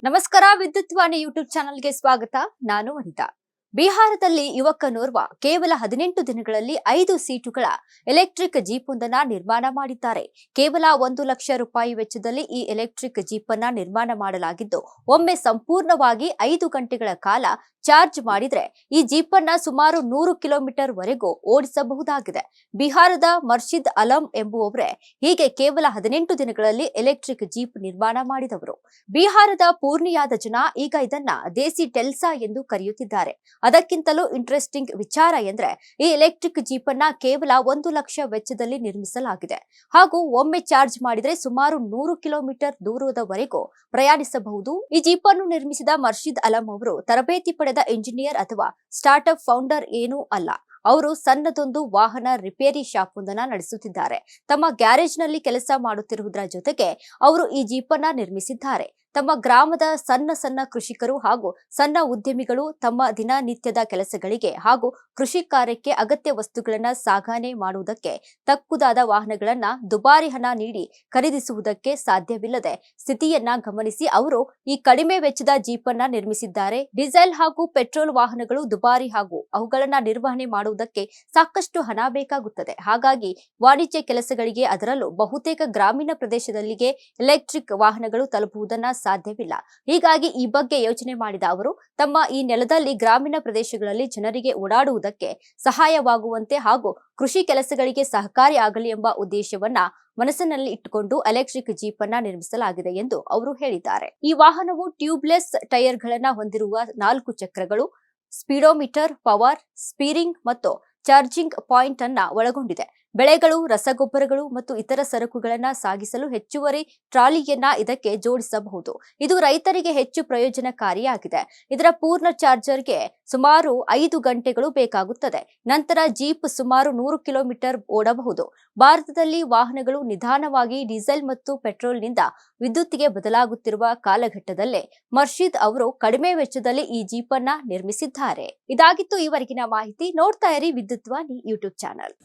ನಮಸ್ಕಾರ. ವಿದ್ಯುತ್ ವಾಣಿ ಯೂಟ್ಯೂಬ್ ಚಾನೆಲ್ಗೆ ಸ್ವಾಗತ. ನಾನು ವನಿತಾ. ಬಿಹಾರದಲ್ಲಿ ಯುವಕನೋರ್ವ ಕೇವಲ 18 ದಿನಗಳಲ್ಲಿ 5 ಸೀಟುಗಳ ಎಲೆಕ್ಟ್ರಿಕ್ ಜೀಪ್ ಒಂದನ್ನು ನಿರ್ಮಾಣ ಮಾಡಿದ್ದಾರೆ. ಕೇವಲ 1 ಲಕ್ಷ ರೂಪಾಯಿ ವೆಚ್ಚದಲ್ಲಿ ಈ ಎಲೆಕ್ಟ್ರಿಕ್ ಜೀಪ್ ಅನ್ನು ನಿರ್ಮಾಣ ಮಾಡಲಾಗಿದ್ದು, ಒಮ್ಮೆ ಸಂಪೂರ್ಣವಾಗಿ 5 ಗಂಟೆಗಳ ಕಾಲ ಚಾರ್ಜ್ ಮಾಡಿದ್ರೆ ಈ ಜೀಪ್ ಅನ್ನು ಸುಮಾರು 100 ಕಿಲೋಮೀಟರ್ ವರೆಗೂ ಓಡಿಸಬಹುದಾಗಿದೆ. ಬಿಹಾರದ ಮರ್ಷಿದ್ ಅಲಂ ಎಂಬುವವರೇ ಹೀಗೆ ಕೇವಲ 18 ದಿನಗಳಲ್ಲಿ ಎಲೆಕ್ಟ್ರಿಕ್ ಜೀಪ್ ನಿರ್ಮಾಣ ಮಾಡಿದವರು. ಬಿಹಾರದ ಪೂರ್ಣಿಯಾದ ಜನ ಈಗ ಇದನ್ನ ದೇಸಿ ಟೆಲ್ಸಾ ಎಂದು ಕರೆಯುತ್ತಿದ್ದಾರೆ. ಅದಕ್ಕಿಂತಲೂ ಇಂಟ್ರೆಸ್ಟಿಂಗ್ ವಿಚಾರ ಎಂದ್ರೆ ಈ ಎಲೆಕ್ಟ್ರಿಕ್ ಜೀಪ್ ಅನ್ನ ಕೇವಲ 1 ಲಕ್ಷ ವೆಚ್ಚದಲ್ಲಿ ನಿರ್ಮಿಸಲಾಗಿದೆ ಹಾಗೂ ಒಮ್ಮೆ ಚಾರ್ಜ್ ಮಾಡಿದ್ರೆ ಸುಮಾರು 100 ಕಿಲೋಮೀಟರ್ ದೂರದವರೆಗೂ ಪ್ರಯಾಣಿಸಬಹುದು. ಈ ಜೀಪ್ ಅನ್ನು ನಿರ್ಮಿಸಿದ ಮರ್ಷಿದ್ ಅಲಂ ಅವರು ತರಬೇತಿ ಪಡೆದ ಇಂಜಿನಿಯರ್ ಅಥವಾ ಸ್ಟಾರ್ಟ್ಅಪ್ ಫೌಂಡರ್ ಏನೂ ಅಲ್ಲ. ಅವರು ಸಣ್ಣದೊಂದು ವಾಹನ ರಿಪೇರಿ ಶಾಪ್ ಒಂದನ್ನ ನಡೆಸುತ್ತಿದ್ದಾರೆ. ತಮ್ಮ ಗ್ಯಾರೇಜ್ ನಲ್ಲಿ ಕೆಲಸ ಮಾಡುತ್ತಿರುವುದರ ಜೊತೆಗೆ ಅವರು ಈ ಜೀಪ್ ಅನ್ನ ನಿರ್ಮಿಸಿದ್ದಾರೆ. ತಮ್ಮ ಗ್ರಾಮದ ಸಣ್ಣ ಕೃಷಿಕರು ಹಾಗೂ ಸಣ್ಣ ಉದ್ಯಮಿಗಳು ತಮ್ಮ ದಿನನಿತ್ಯದ ಕೆಲಸಗಳಿಗೆ ಹಾಗೂ ಕೃಷಿ ಕಾರ್ಯಕ್ಕೆ ಅಗತ್ಯ ವಸ್ತುಗಳನ್ನ ಸಾಗಣೆ ಮಾಡುವುದಕ್ಕೆ ತಕ್ಕುದಾದ ವಾಹನಗಳನ್ನ ದುಬಾರಿ ಹಣ ನೀಡಿ ಖರೀದಿಸುವುದಕ್ಕೆ ಸಾಧ್ಯವಿಲ್ಲದೆ ಸ್ಥಿತಿಯನ್ನ ಗಮನಿಸಿ ಅವರು ಈ ಕಡಿಮೆ ವೆಚ್ಚದ ಜೀಪ್ ಅನ್ನ ನಿರ್ಮಿಸಿದ್ದಾರೆ. ಡೀಸೆಲ್ ಹಾಗೂ ಪೆಟ್ರೋಲ್ ವಾಹನಗಳು ದುಬಾರಿ ಹಾಗೂ ಅವುಗಳನ್ನ ನಿರ್ವಹಣೆ ಮಾಡುವುದಕ್ಕೆ ಸಾಕಷ್ಟು ಹಣ ಬೇಕಾಗುತ್ತದೆ. ಹಾಗಾಗಿ ವಾಣಿಜ್ಯ ಕೆಲಸಗಳಿಗೆ ಅದರಲ್ಲೂ ಬಹುತೇಕ ಗ್ರಾಮೀಣ ಪ್ರದೇಶದಲ್ಲಿಗೆ ಎಲೆಕ್ಟ್ರಿಕ್ ವಾಹನಗಳು ತಲುಪುವುದನ್ನ ಸಾಧ್ಯವಿಲ್ಲ. ಹೀಗಾಗಿ ಈ ಬಗ್ಗೆ ಯೋಚನೆ ಮಾಡಿದ ಅವರು ತಮ್ಮ ಈ ನೆಲದಲ್ಲಿ ಗ್ರಾಮೀಣ ಪ್ರದೇಶಗಳಲ್ಲಿ ಜನರಿಗೆ ಓಡಾಡುವುದಕ್ಕೆ ಸಹಾಯವಾಗುವಂತೆ ಹಾಗೂ ಕೃಷಿ ಕೆಲಸಗಳಿಗೆ ಸಹಕಾರಿ ಆಗಲಿ ಎಂಬ ಉದ್ದೇಶವನ್ನ ಮನಸ್ಸಿನಲ್ಲಿ ಇಟ್ಟುಕೊಂಡು ಎಲೆಕ್ಟ್ರಿಕ್ ಜೀಪ್ ಅನ್ನ ನಿರ್ಮಿಸಲಾಗಿದೆ ಎಂದು ಅವರು ಹೇಳಿದ್ದಾರೆ. ಈ ವಾಹನವು ಟ್ಯೂಬ್ಲೆಸ್ ಟೈರ್ಗಳನ್ನ ಹೊಂದಿರುವ 4 ಚಕ್ರಗಳು, ಸ್ಪೀಡೋಮೀಟರ್, ಪವರ್ ಸ್ಟೀರಿಂಗ್ ಮತ್ತು ಚಾರ್ಜಿಂಗ್ ಪಾಯಿಂಟ್ ಅನ್ನ ಒಳಗೊಂಡಿದೆ. ಬೆಳೆಗಳು, ರಸಗೊಬ್ಬರಗಳು ಮತ್ತು ಇತರ ಸರಕುಗಳನ್ನು ಸಾಗಿಸಲು ಹೆಚ್ಚುವರಿ ಟ್ರಾಲಿಯನ್ನ ಇದಕ್ಕೆ ಜೋಡಿಸಬಹುದು. ಇದು ರೈತರಿಗೆ ಹೆಚ್ಚು ಪ್ರಯೋಜನಕಾರಿಯಾಗಿದೆ. ಇದರ ಪೂರ್ಣ ಚಾರ್ಜರ್ಗೆ ಸುಮಾರು 5 ಗಂಟೆಗಳು ಬೇಕಾಗುತ್ತದೆ. ನಂತರ ಜೀಪ್ ಸುಮಾರು 100 ಕಿಲೋಮೀಟರ್ ಓಡಬಹುದು. ಭಾರತದಲ್ಲಿ ವಾಹನಗಳು ನಿಧಾನವಾಗಿ ಡೀಸೆಲ್ ಮತ್ತು ಪೆಟ್ರೋಲ್ನಿಂದ ವಿದ್ಯುತ್ಗೆ ಬದಲಾಗುತ್ತಿರುವ ಕಾಲಘಟ್ಟದಲ್ಲೇ ಮರ್ಷಿದ್ ಅವರು ಕಡಿಮೆ ವೆಚ್ಚದಲ್ಲಿ ಈ ಜೀಪ್ ಅನ್ನ ನಿರ್ಮಿಸಿದ್ದಾರೆ. ಇದಾಗಿತ್ತು ಈವರೆಗಿನ ಮಾಹಿತಿ. ನೋಡ್ತಾ ಇರಿ ವಿದ್ಯುತ್ ವಾಣಿ ಯೂಟ್ಯೂಬ್ ಚಾನೆಲ್.